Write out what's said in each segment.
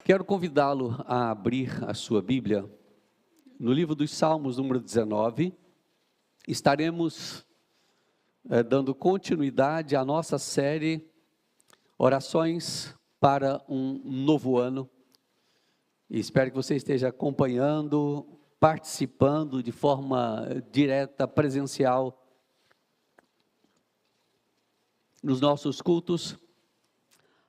Quero convidá-lo a abrir a sua Bíblia no livro dos Salmos, número 19. Estaremos dando continuidade à nossa série Orações para um Novo Ano. E espero que você esteja acompanhando, participando de forma direta, presencial, nos nossos cultos,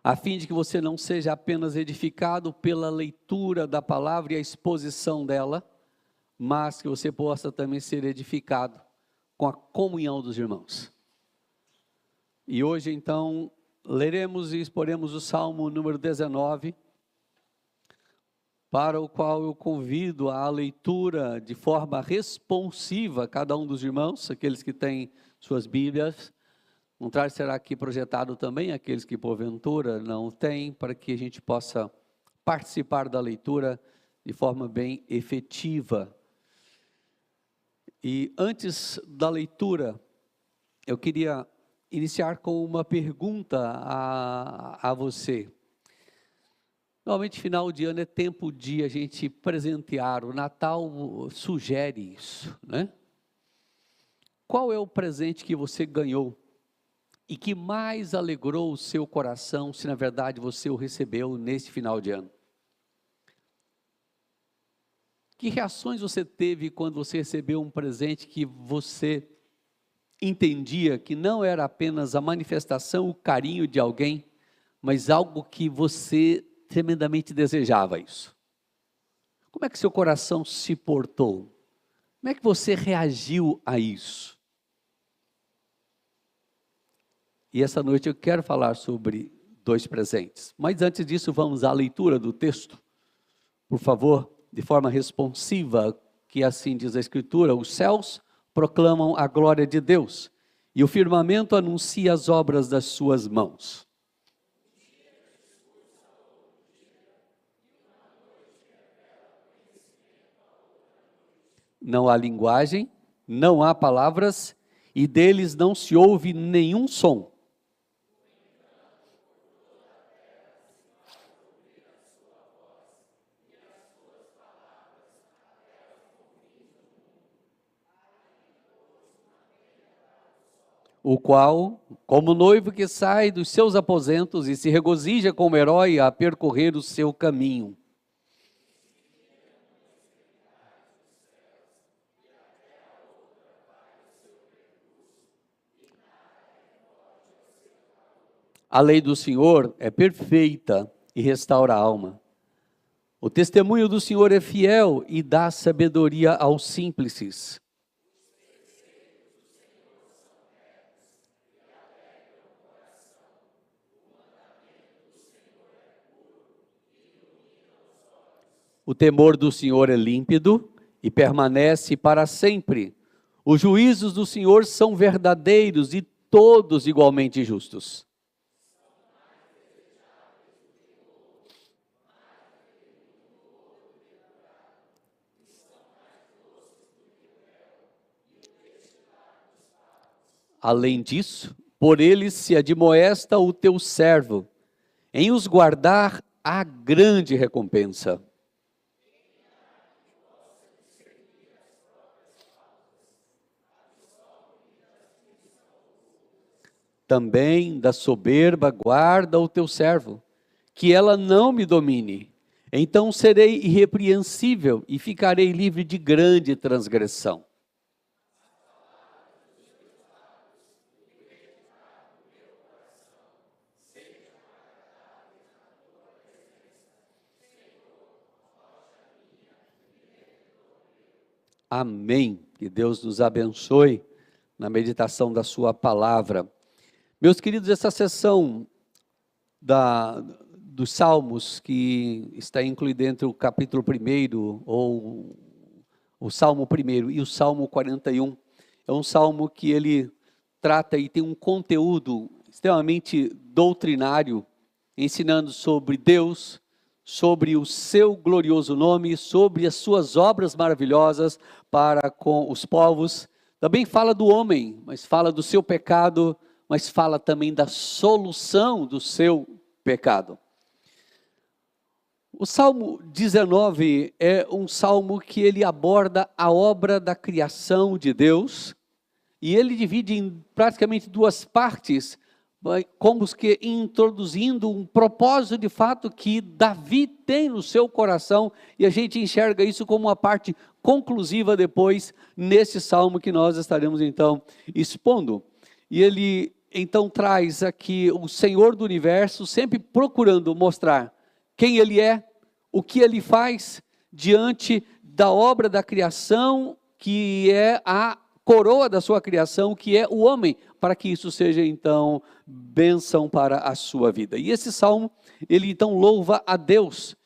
a fim de que você não seja apenas edificado pela leitura da palavra e a exposição dela, mas que você possa também ser edificado com a comunhão dos irmãos. E hoje, então, leremos e exporemos o Salmo número 19, para o qual eu convido à leitura de forma responsiva cada um dos irmãos, aqueles que têm suas Bíblias. O contrário será aqui projetado também, aqueles que porventura não têm, para que a gente possa participar da leitura de forma bem efetiva. E antes da leitura, eu queria iniciar com uma pergunta a você. Normalmente final de ano é tempo de a gente presentear, o Natal sugere isso, né? Qual é o presente que você ganhou e que mais alegrou o seu coração, se na verdade você o recebeu nesse final de ano? Que reações você teve quando você recebeu um presente que você entendia que não era apenas a manifestação, o carinho de alguém, mas algo que você tremendamente desejava isso? Como é que seu coração se portou? Como é que você reagiu a isso? E essa noite eu quero falar sobre dois presentes. Mas antes disso, vamos à leitura do texto. Por favor, de forma responsiva, que assim diz a Escritura: os céus proclamam a glória de Deus, e o firmamento anuncia as obras das suas mãos. Não há linguagem, não há palavras, e deles não se ouve nenhum som. O qual, como noivo que sai dos seus aposentos e se regozija como herói a percorrer o seu caminho. A lei do Senhor é perfeita e restaura a alma. O testemunho do Senhor é fiel e dá sabedoria aos simples. O temor do Senhor é límpido e permanece para sempre. Os juízos do Senhor são verdadeiros e todos igualmente justos. Além disso, por eles se admoesta o teu servo, em os guardar há grande recompensa. Também da soberba guarda o teu servo, que ela não me domine. Então serei irrepreensível e ficarei livre de grande transgressão. Amém. Que Deus nos abençoe na meditação da sua palavra. Meus queridos, essa sessão dos Salmos, que está incluída entre o capítulo 1, ou o Salmo 1 e o Salmo 41, é um salmo que ele trata e tem um conteúdo extremamente doutrinário, ensinando sobre Deus, sobre o seu glorioso nome, sobre as suas obras maravilhosas para com os povos. Também fala do homem, mas fala do seu pecado, mas fala também da solução do seu pecado. O Salmo 19 é um salmo que ele aborda a obra da criação de Deus, e ele divide em praticamente duas partes, como que introduzindo um propósito de fato que Davi tem no seu coração, e a gente enxerga isso como uma parte conclusiva depois, nesse salmo que nós estaremos então expondo. E ele então traz aqui o Senhor do universo, sempre procurando mostrar quem ele é, o que ele faz diante da obra da criação, que é a coroa da sua criação, que é o homem, para que isso seja então bênção para a sua vida. E esse salmo, ele então louva a Deus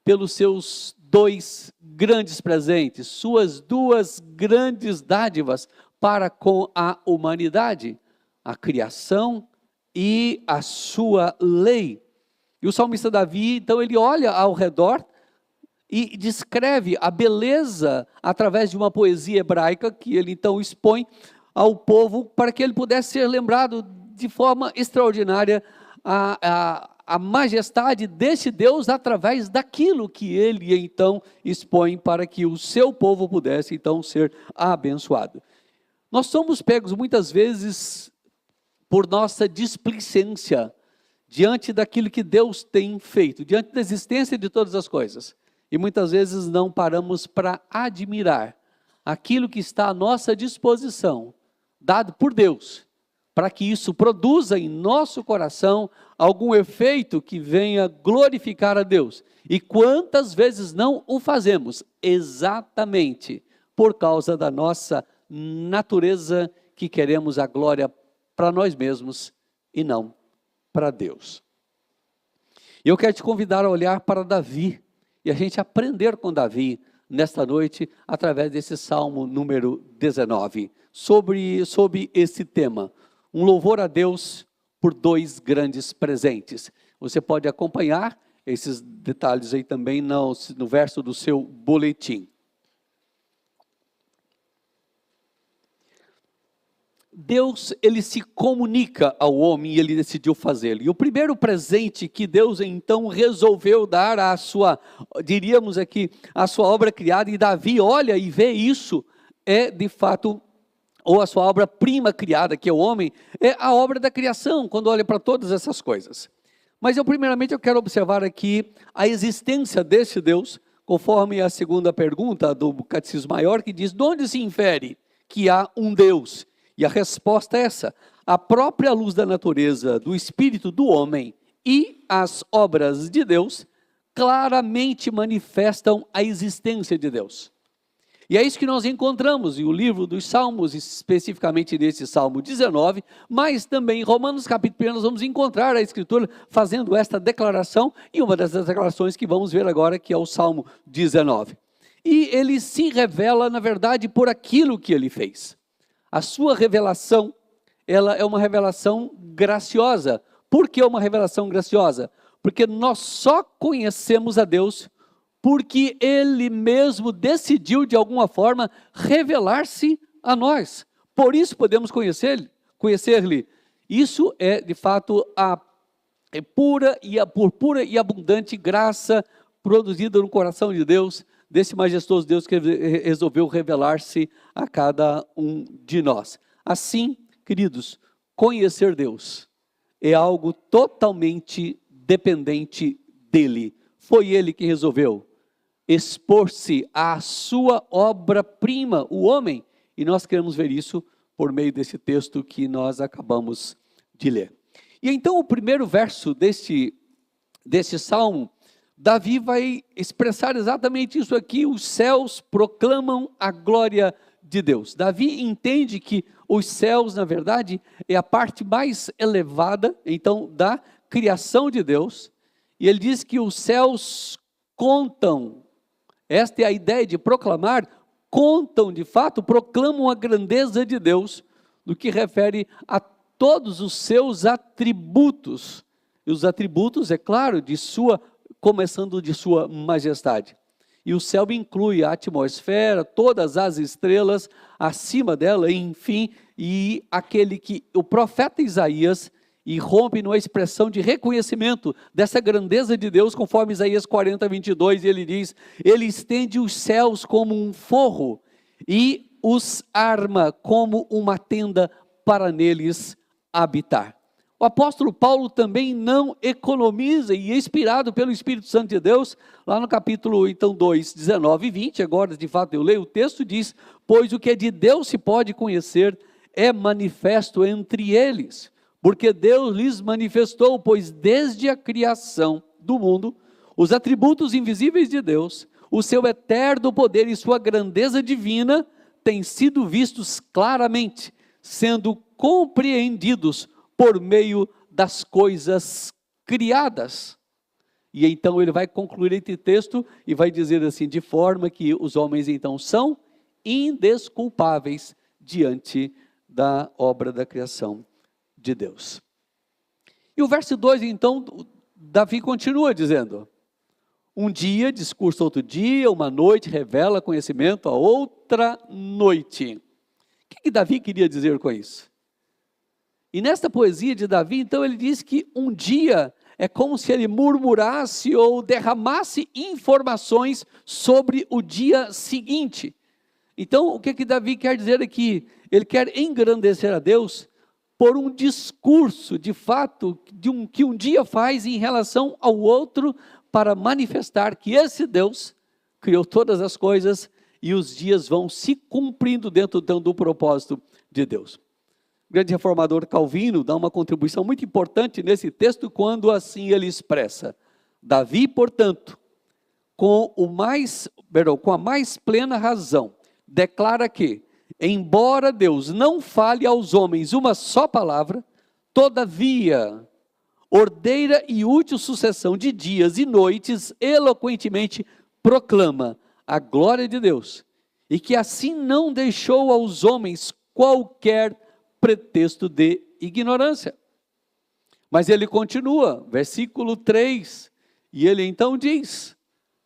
pelos seus dois grandes presentes, suas duas grandes dádivas para com a humanidade, a criação e a sua lei. E o salmista Davi, então, ele olha ao redor e descreve a beleza através de uma poesia hebraica que ele então expõe ao povo para que ele pudesse ser lembrado de forma extraordinária a majestade desse Deus através daquilo que ele então expõe para que o seu povo pudesse então ser abençoado. Nós somos pegos muitas vezes por nossa displicência diante daquilo que Deus tem feito, diante da existência de todas as coisas. E muitas vezes não paramos para admirar aquilo que está à nossa disposição, dado por Deus, para que isso produza em nosso coração algum efeito que venha glorificar a Deus. E quantas vezes não o fazemos? Exatamente por causa da nossa natureza, que queremos a glória para nós mesmos e não para Deus. Eu quero te convidar a olhar para Davi e a gente aprender com Davi nesta noite através desse Salmo número 19, sobre esse tema, um louvor a Deus por dois grandes presentes. Você pode acompanhar esses detalhes aí também no verso do seu boletim. Deus, ele se comunica ao homem e ele decidiu fazê-lo. E o primeiro presente que Deus então resolveu dar à sua, diríamos aqui, à sua obra criada, e Davi olha e vê isso, é de fato, ou a sua obra-prima criada, que é o homem, é a obra da criação, quando olha para todas essas coisas. Mas primeiramente eu quero observar aqui a existência desse Deus, conforme a segunda pergunta do Catecismo Maior, que diz: de onde se infere que há um Deus? E a resposta é essa: a própria luz da natureza, do espírito do homem e as obras de Deus claramente manifestam a existência de Deus. E é isso que nós encontramos em o livro dos Salmos, especificamente nesse Salmo 19, mas também em Romanos capítulo 1 nós vamos encontrar a Escritura fazendo esta declaração, e uma dessas declarações que vamos ver agora, que é o Salmo 19. E ele se revela, na verdade, por aquilo que ele fez. A sua revelação, ela é uma revelação graciosa. Por que uma revelação graciosa? Porque nós só conhecemos a Deus porque Ele mesmo decidiu de alguma forma revelar-se a nós. Por isso podemos conhecer-lhe. Isso é de fato por pura e abundante graça produzida no coração de Deus, desse majestoso Deus que resolveu revelar-se a cada um de nós. Assim, queridos, conhecer Deus é algo totalmente dependente dEle. Foi Ele que resolveu expor-se à sua obra-prima, o homem, e nós queremos ver isso por meio desse texto que nós acabamos de ler. E então o primeiro verso desse salmo, Davi vai expressar exatamente isso aqui: os céus proclamam a glória de Deus. Davi entende que os céus, na verdade, é a parte mais elevada, então, da criação de Deus, e ele diz que os céus contam, esta é a ideia de proclamar, contam de fato, proclamam a grandeza de Deus, no que refere a todos os seus atributos, e os atributos, é claro, começando de sua majestade. E o céu inclui a atmosfera, todas as estrelas acima dela, enfim, e aquele que o profeta Isaías, e rompe numa expressão de reconhecimento dessa grandeza de Deus, conforme Isaías 40, 22, e ele diz: Ele estende os céus como um forro e os arma como uma tenda para neles habitar. O apóstolo Paulo também não economiza, e é inspirado pelo Espírito Santo de Deus, lá no capítulo então 2, 19 e 20, agora de fato eu leio o texto, diz: Pois o que é de Deus se pode conhecer é manifesto entre eles, porque Deus lhes manifestou, pois desde a criação do mundo, os atributos invisíveis de Deus, o seu eterno poder e sua grandeza divina, têm sido vistos claramente, sendo compreendidos por meio das coisas criadas. E então ele vai concluir esse texto e vai dizer assim: de forma que os homens então são indesculpáveis diante da obra da criação de Deus. E o verso 2 então, Davi continua dizendo: um dia discursa outro dia, uma noite revela conhecimento a outra noite. O que Davi queria dizer com isso? E nesta poesia de Davi, então, ele diz que um dia é como se ele murmurasse ou derramasse informações sobre o dia seguinte. Então, o que Davi quer dizer aqui? Ele quer engrandecer a Deus por um discurso, de fato, que um dia faz em relação ao outro, para manifestar que esse Deus criou todas as coisas e os dias vão se cumprindo dentro do propósito de Deus. O grande reformador Calvino dá uma contribuição muito importante nesse texto, quando assim ele expressa: Davi, portanto, com a mais plena razão, declara que, embora Deus não fale aos homens uma só palavra, todavia, ordeira e útil sucessão de dias e noites, eloquentemente proclama a glória de Deus, e que assim não deixou aos homens qualquer pretexto de ignorância. Mas ele continua, versículo 3, e ele então diz: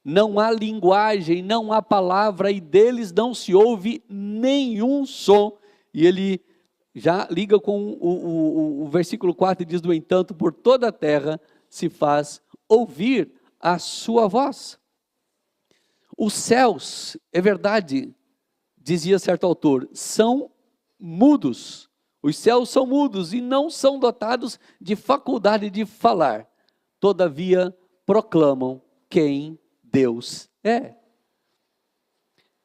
não há linguagem, não há palavra, e deles não se ouve nenhum som. E ele já liga com o versículo 4 e diz: no entanto, por toda a terra se faz ouvir a sua voz. Os céus, é verdade, dizia certo autor, são mudos. Os céus são mudos e não são dotados de faculdade de falar. Todavia, proclamam quem Deus é.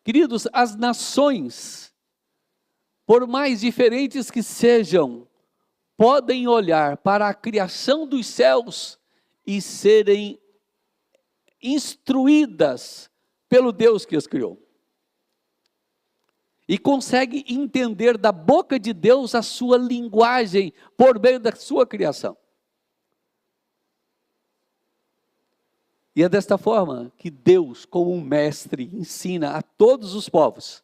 Queridos, as nações, por mais diferentes que sejam, podem olhar para a criação dos céus e serem instruídas pelo Deus que as criou. E consegue entender da boca de Deus a sua linguagem por meio da sua criação. E é desta forma que Deus, como um mestre, ensina a todos os povos.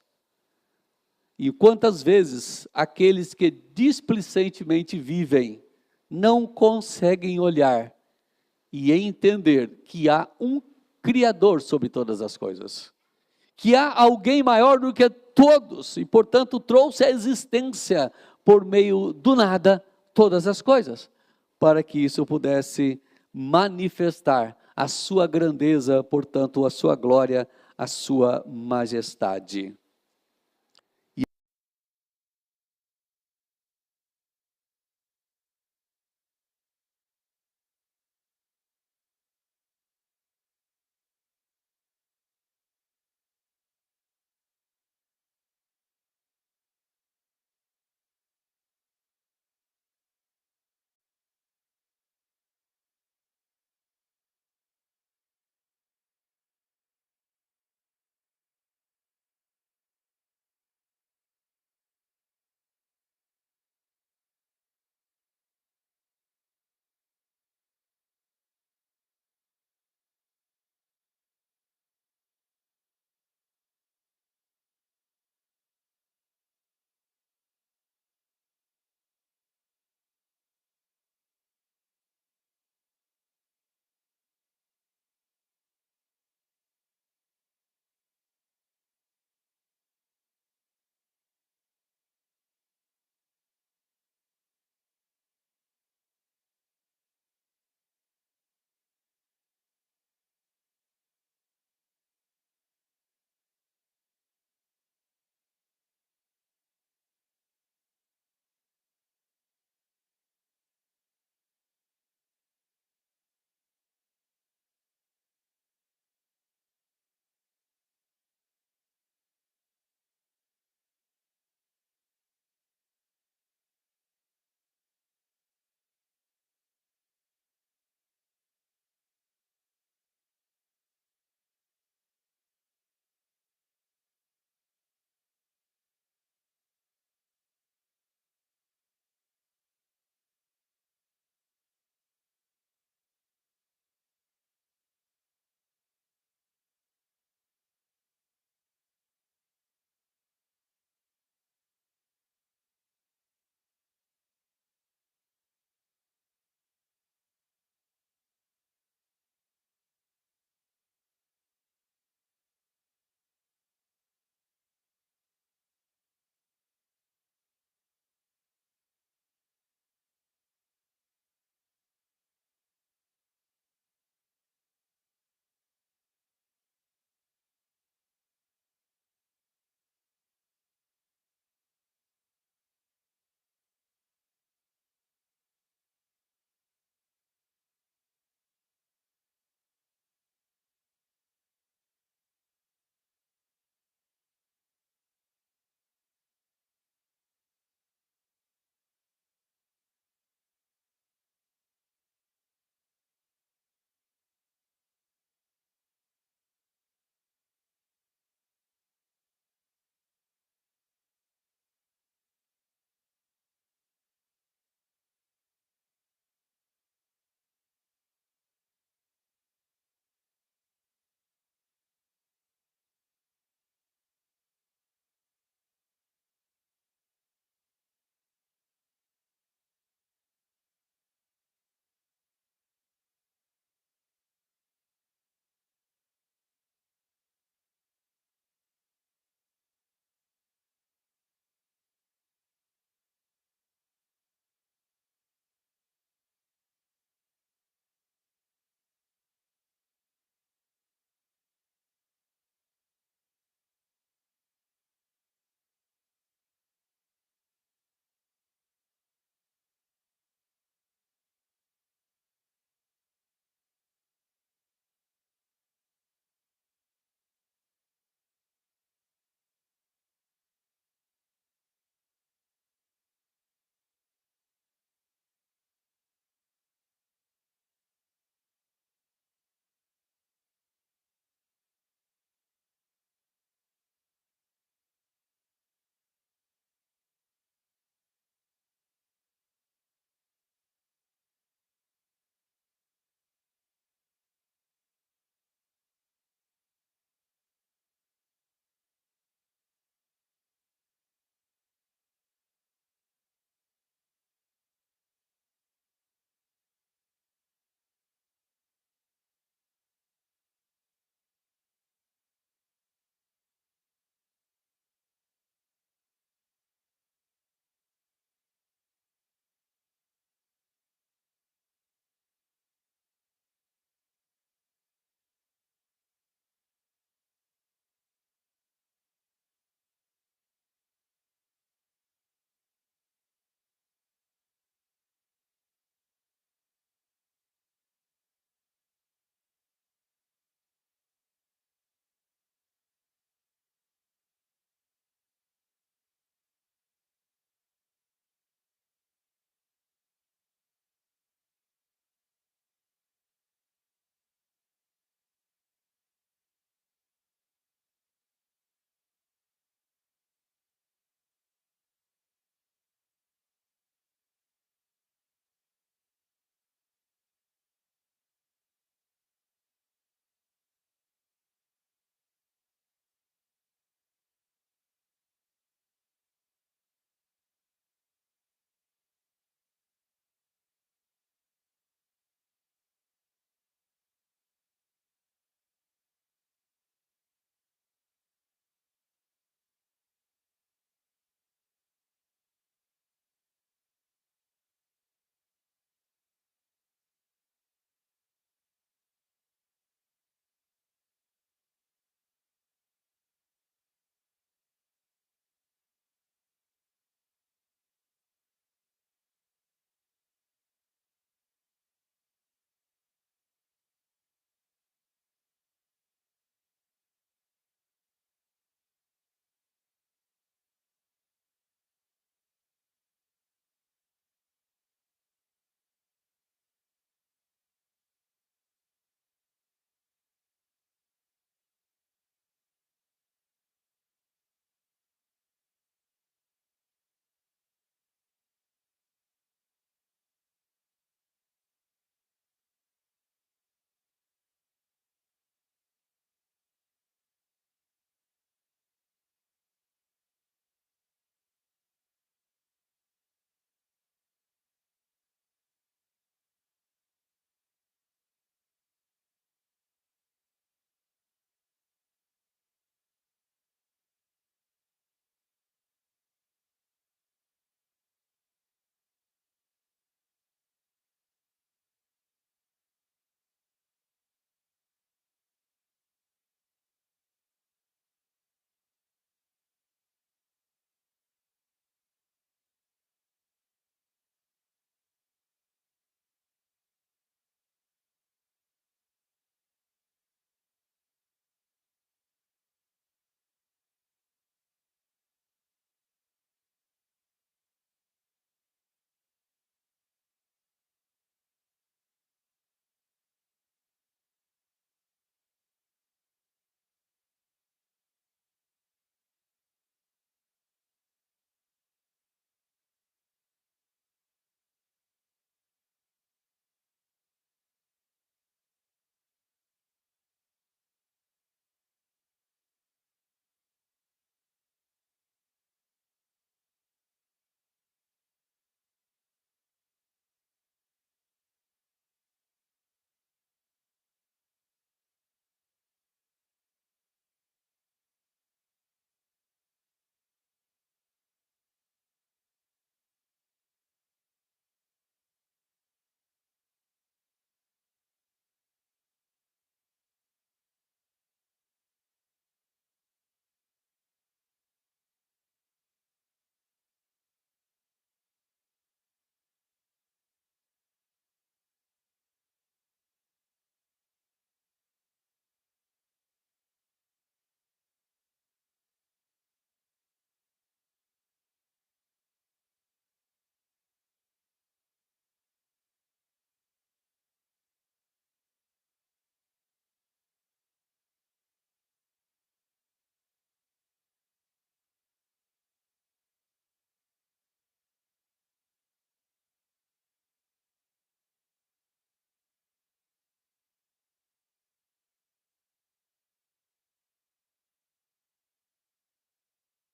E quantas vezes aqueles que displicentemente vivem não conseguem olhar e entender que há um Criador sobre todas as coisas, que há alguém maior do que todos, e portanto trouxe à existência por meio do nada todas as coisas, para que isso pudesse manifestar a sua grandeza, portanto a sua glória, a sua majestade.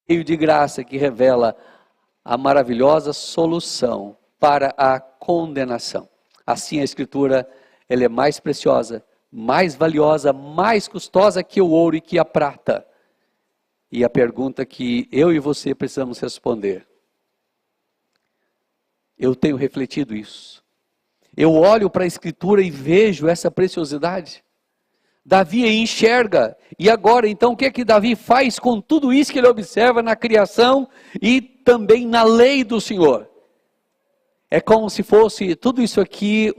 cheio de graça que revela a maravilhosa solução para a condenação. Assim a Escritura, ela é mais preciosa, mais valiosa, mais custosa que o ouro e que a prata. E a pergunta que eu e você precisamos responder: eu tenho refletido isso? Eu olho para a Escritura e vejo essa preciosidade? Davi enxerga, e agora então o que é que Davi faz com tudo isso que ele observa na criação e também na lei do Senhor? É como se fosse tudo isso aqui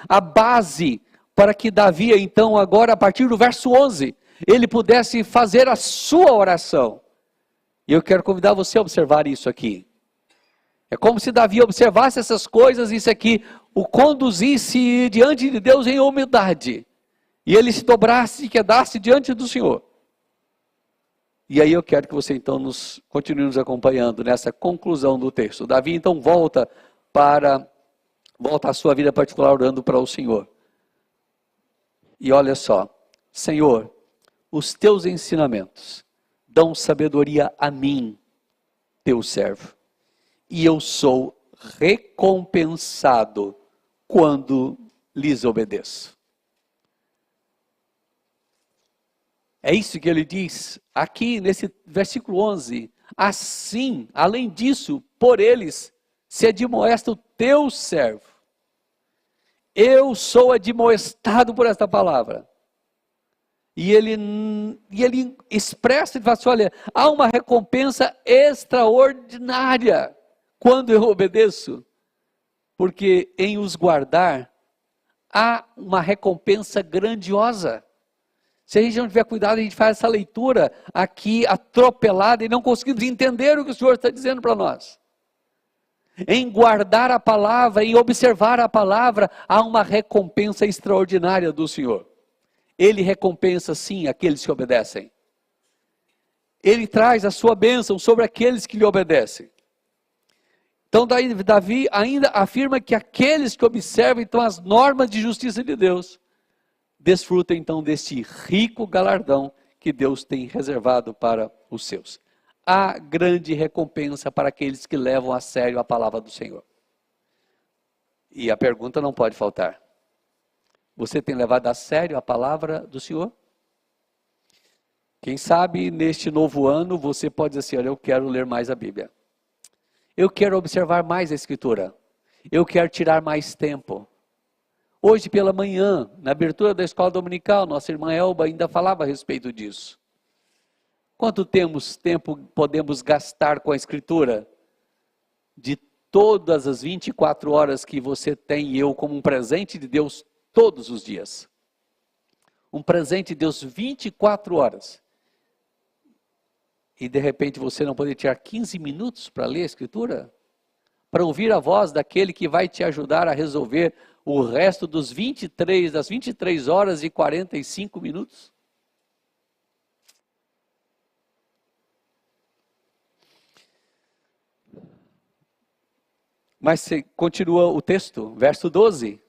a base para que Davi então agora a partir do verso 11, ele pudesse fazer a sua oração. E eu quero convidar você a observar isso aqui. É como se Davi observasse essas coisas, isso aqui o conduzisse diante de Deus em humildade. E ele se dobrasse e quedasse diante do Senhor. E aí eu quero que você então continue nos acompanhando nessa conclusão do texto. Davi então volta à sua vida particular orando para o Senhor. E olha só: Senhor, os teus ensinamentos dão sabedoria a mim, teu servo. E eu sou recompensado quando lhes obedeço. É isso que ele diz aqui nesse versículo 11. Assim, além disso, por eles se admoesta o teu servo. Eu sou admoestado por esta palavra. E ele expressa e fala assim: olha, há uma recompensa extraordinária quando eu obedeço. Porque em os guardar, há uma recompensa grandiosa. Se a gente não tiver cuidado, a gente faz essa leitura aqui atropelada e não conseguimos entender o que o Senhor está dizendo para nós. Em guardar a palavra, em observar a palavra, há uma recompensa extraordinária do Senhor. Ele recompensa sim aqueles que obedecem. Ele traz a sua bênção sobre aqueles que lhe obedecem. Então Davi ainda afirma que aqueles que observam então as normas de justiça de Deus, desfruta então deste rico galardão que Deus tem reservado para os seus. Há grande recompensa para aqueles que levam a sério a palavra do Senhor. E a pergunta não pode faltar: você tem levado a sério a palavra do Senhor? Quem sabe neste novo ano você pode dizer assim: olha, eu quero ler mais a Bíblia. Eu quero observar mais a Escritura. Eu quero tirar mais tempo. Hoje pela manhã, na abertura da escola dominical, nossa irmã Elba ainda falava a respeito disso. Quanto tempo podemos gastar com a Escritura? De todas as 24 horas que você tem e eu como um presente de Deus todos os dias. Um presente de Deus 24 horas. E de repente você não pode tirar 15 minutos para ler a Escritura? Para ouvir a voz daquele que vai te ajudar a resolver o resto das 23 horas e 45 minutos? Mas continua o texto, verso 12.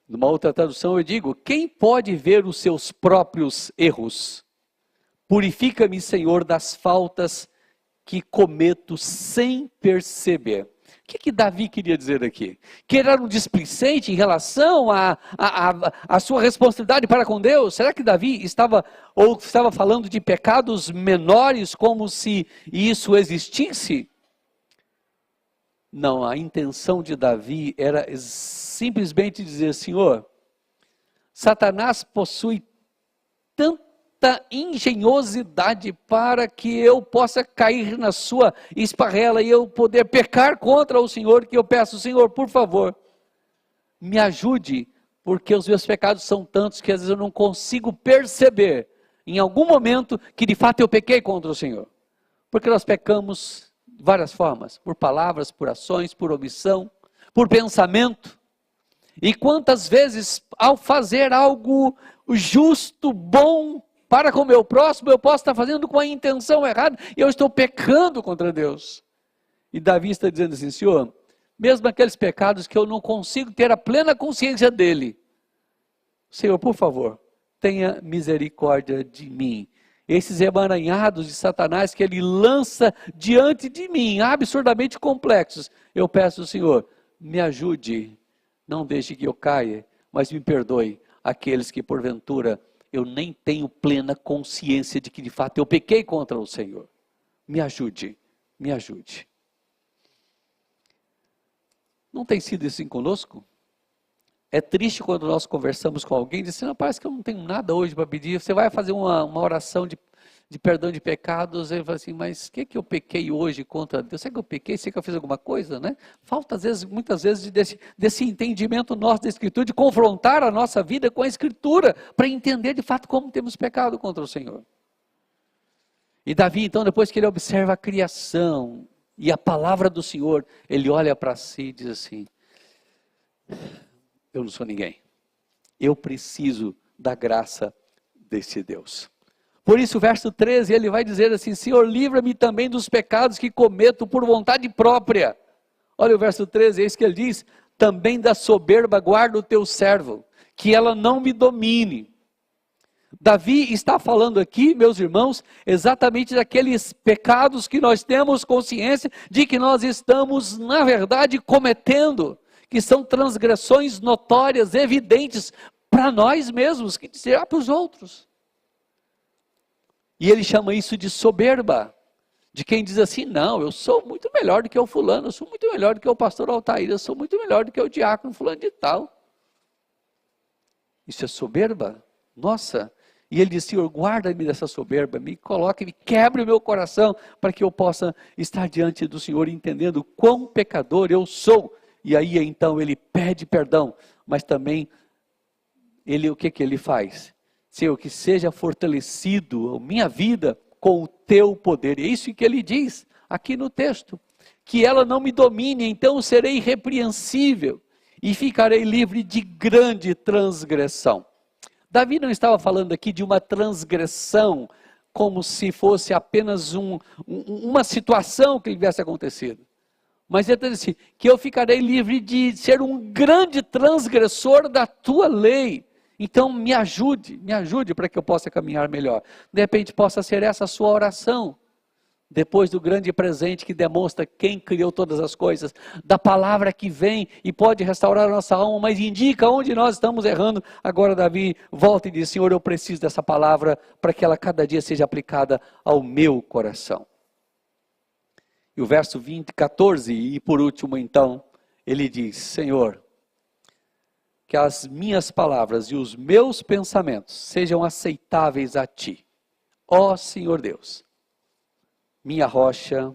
Numa outra tradução eu digo: quem pode ver os seus próprios erros? Purifica-me, Senhor, das faltas que cometo sem perceber. O que Davi queria dizer aqui? Que ele era um displicente em relação à sua responsabilidade para com Deus? Será que Davi estava falando de pecados menores como se isso existisse? Não, a intenção de Davi era simplesmente dizer: Senhor, Satanás possui tanta engenhosidade para que eu possa cair na sua esparrela e eu poder pecar contra o Senhor, que eu peço: Senhor, por favor, me ajude, porque os meus pecados são tantos que às vezes eu não consigo perceber em algum momento que de fato eu pequei contra o Senhor. Porque nós pecamos de várias formas: por palavras, por ações, por omissão, por pensamento. E quantas vezes ao fazer algo justo, bom, para com o meu próximo, eu posso estar fazendo com a intenção errada e eu estou pecando contra Deus. E Davi está dizendo assim: Senhor, mesmo aqueles pecados que eu não consigo ter a plena consciência dele, Senhor, por favor, tenha misericórdia de mim. esses emaranhados de Satanás que ele lança diante de mim, absurdamente complexos, eu peço ao Senhor, me ajude, não deixe que eu caia, mas me perdoe aqueles que porventura eu nem tenho plena consciência de que de fato eu pequei contra o Senhor. Me ajude, me ajude. Não tem sido assim conosco? É triste quando nós conversamos com alguém e diz assim, não, parece que eu não tenho nada hoje para pedir. Você vai fazer uma oração de perdão de pecados, ele fala assim, mas o que eu pequei hoje contra Deus? Será que eu pequei? Será que eu fiz alguma coisa? Né? Falta muitas vezes desse entendimento nosso da Escritura, de confrontar a nossa vida com a Escritura, para entender de fato como temos pecado contra o Senhor. E Davi, então, depois que ele observa a criação e a palavra do Senhor, ele olha para si e diz assim, eu não sou ninguém, eu preciso da graça desse Deus. Por isso o verso 13, ele vai dizer assim, Senhor, livra-me também dos pecados que cometo por vontade própria. Olha o verso 13, é isso que ele diz, também da soberba guarda o teu servo, que ela não me domine. Davi está falando aqui, meus irmãos, exatamente daqueles pecados que nós temos consciência de que nós estamos, na verdade, cometendo, que são transgressões notórias, evidentes, para nós mesmos, que será para os outros. E ele chama isso de soberba, de quem diz assim, não, eu sou muito melhor do que o fulano, eu sou muito melhor do que o pastor Altair, eu sou muito melhor do que o diácono fulano de tal. Isso é soberba? Nossa! E ele diz, Senhor, guarda-me dessa soberba, me coloque, me quebre o meu coração, para que eu possa estar diante do Senhor, entendendo quão pecador eu sou. E aí então ele pede perdão, mas também, o que ele faz? Senhor, que seja fortalecido a minha vida com o teu poder. É isso que ele diz aqui no texto, que ela não me domine, então serei irrepreensível e ficarei livre de grande transgressão. Davi não estava falando aqui de uma transgressão como se fosse apenas uma situação que lhe tivesse acontecido. Mas ele está dizendo assim, que eu ficarei livre de ser um grande transgressor da tua lei. Então me ajude para que eu possa caminhar melhor. De repente possa ser essa a sua oração. Depois do grande presente que demonstra quem criou todas as coisas, da palavra que vem e pode restaurar a nossa alma, mas indica onde nós estamos errando. Agora Davi volta e diz, Senhor, eu preciso dessa palavra para que ela cada dia seja aplicada ao meu coração. E o verso 14, e por último então, ele diz, Senhor, que as minhas palavras e os meus pensamentos sejam aceitáveis a Ti, ó Senhor Deus, minha rocha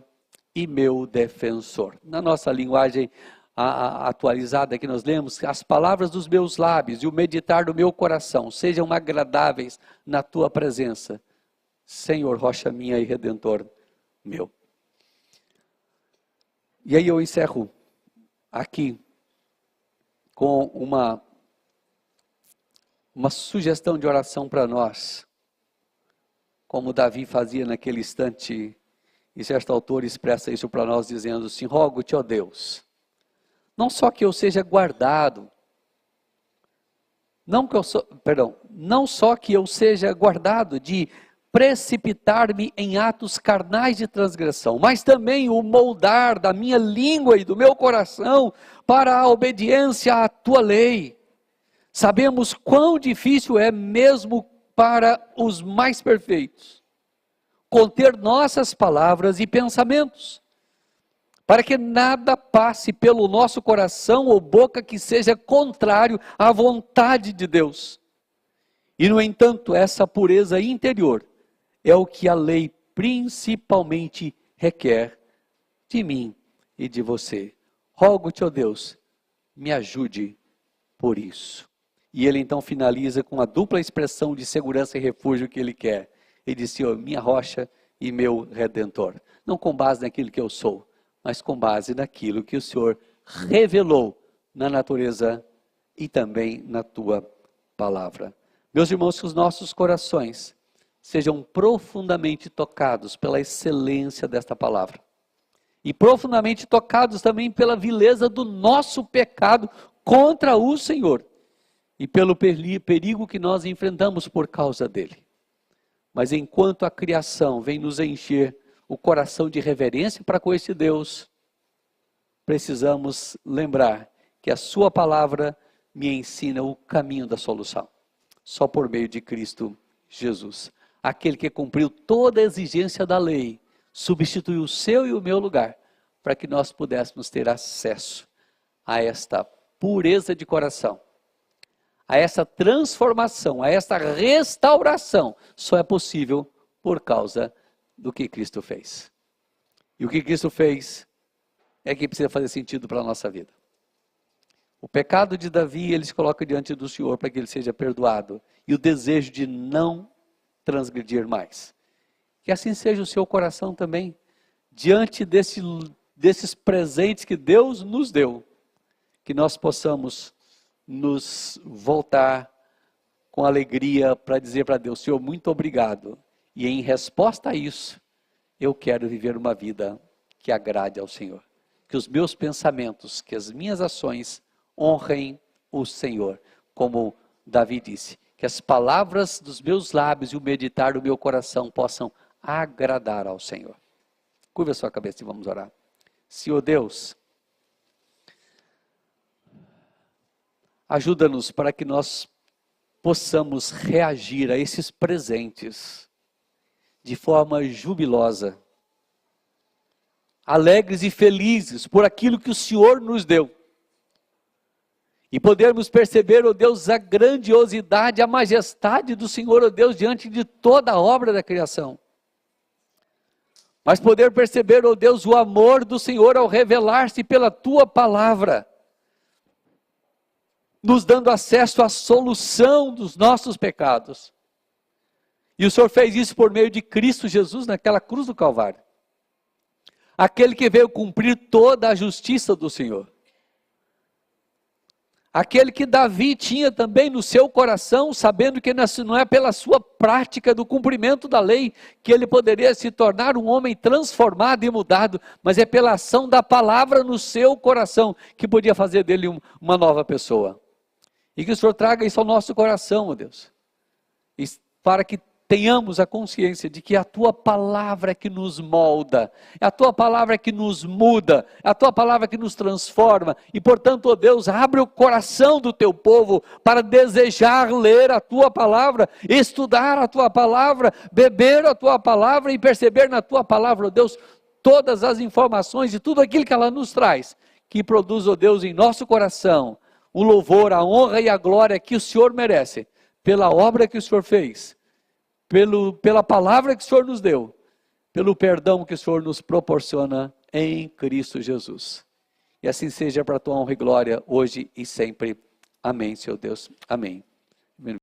e meu defensor. Na nossa linguagem atualizada que nós lemos, as palavras dos meus lábios e o meditar do meu coração sejam agradáveis na Tua presença, Senhor, rocha minha e redentor meu. E aí eu encerro aqui com uma sugestão de oração para nós, como Davi fazia naquele instante, e certo autor expressa isso para nós dizendo assim, rogo-te, ó Deus, não só que eu seja guardado, não só que eu seja guardado de precipitar-me em atos carnais de transgressão, mas também o moldar da minha língua e do meu coração para a obediência à tua lei. Sabemos quão difícil é mesmo para os mais perfeitos conter nossas palavras e pensamentos, para que nada passe pelo nosso coração ou boca que seja contrário à vontade de Deus. E no entanto, essa pureza interior é o que a lei principalmente requer de mim e de você. Rogo-te, ó Deus, me ajude por isso. E ele então finaliza com a dupla expressão de segurança e refúgio que ele quer. Ele diz, Senhor, minha rocha e meu redentor. Não com base naquilo que eu sou, mas com base naquilo que o Senhor revelou na natureza e também na tua palavra. Meus irmãos, que os nossos corações sejam profundamente tocados pela excelência desta palavra. E profundamente tocados também pela vileza do nosso pecado contra o Senhor. E pelo perigo que nós enfrentamos por causa dele. Mas enquanto a criação vem nos encher o coração de reverência para com esse Deus, precisamos lembrar que a sua palavra me ensina o caminho da solução. Só por meio de Cristo Jesus. Aquele que cumpriu toda a exigência da lei, substituiu o seu e o meu lugar, para que nós pudéssemos ter acesso a esta pureza de coração, a essa transformação, a esta restauração. Só é possível por causa do que Cristo fez. E o que Cristo fez é que precisa fazer sentido para a nossa vida. O pecado de Davi, ele se coloca diante do Senhor para que ele seja perdoado. E o desejo de não transgredir mais. Que assim seja o seu coração também, diante desses presentes que Deus nos deu. Que nós possamos nos voltar com alegria para dizer para Deus: Senhor, muito obrigado. E em resposta a isso, eu quero viver uma vida que agrade ao Senhor. Que os meus pensamentos, que as minhas ações honrem o Senhor. Como Davi disse, que as palavras dos meus lábios e o meditar do meu coração possam agradar ao Senhor. Curva a sua cabeça e vamos orar. Senhor Deus, ajuda-nos para que nós possamos reagir a esses presentes de forma jubilosa, alegres e felizes por aquilo que o Senhor nos deu. E podermos perceber, ó Deus, a grandiosidade, a majestade do Senhor, ó Deus, diante de toda a obra da criação. Mas poder perceber, ó Deus, o amor do Senhor ao revelar-se pela Tua palavra, nos dando acesso à solução dos nossos pecados. E o Senhor fez isso por meio de Cristo Jesus naquela cruz do Calvário. Aquele que veio cumprir toda a justiça do Senhor. Aquele que Davi tinha também no seu coração, sabendo que não é pela sua prática do cumprimento da lei que ele poderia se tornar um homem transformado e mudado, mas é pela ação da palavra no seu coração que podia fazer dele uma nova pessoa. E que o Senhor traga isso ao nosso coração, ó Deus, para que tenhamos a consciência de que a Tua palavra é que nos molda, é a Tua palavra que nos muda, é a Tua palavra que nos transforma, e portanto, ó Deus, abre o coração do Teu povo para desejar ler a Tua palavra, estudar a Tua palavra, beber a Tua palavra e perceber na Tua palavra, ó Deus, todas as informações e tudo aquilo que ela nos traz, que produz, ó Deus, em nosso coração, o louvor, a honra e a glória que o Senhor merece, pela obra que o Senhor fez, pela palavra que o Senhor nos deu, pelo perdão que o Senhor nos proporciona em Cristo Jesus. E assim seja para a tua honra e glória, hoje e sempre. Amém, Senhor Deus. Amém.